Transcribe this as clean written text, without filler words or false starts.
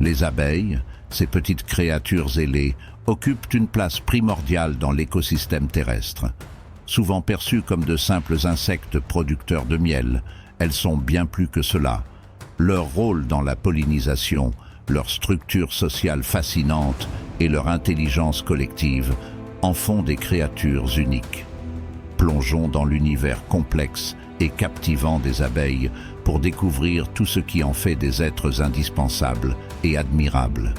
Les abeilles, ces petites créatures ailées, occupent une place primordiale dans l'écosystème terrestre. Souvent perçues comme de simples insectes producteurs de miel, elles sont bien plus que cela. Leur rôle dans la pollinisation, leur structure sociale fascinante et leur intelligence collective en font des créatures uniques. Plongeons dans l'univers complexe et captivant des abeilles pour découvrir tout ce qui en fait des êtres indispensables et admirables.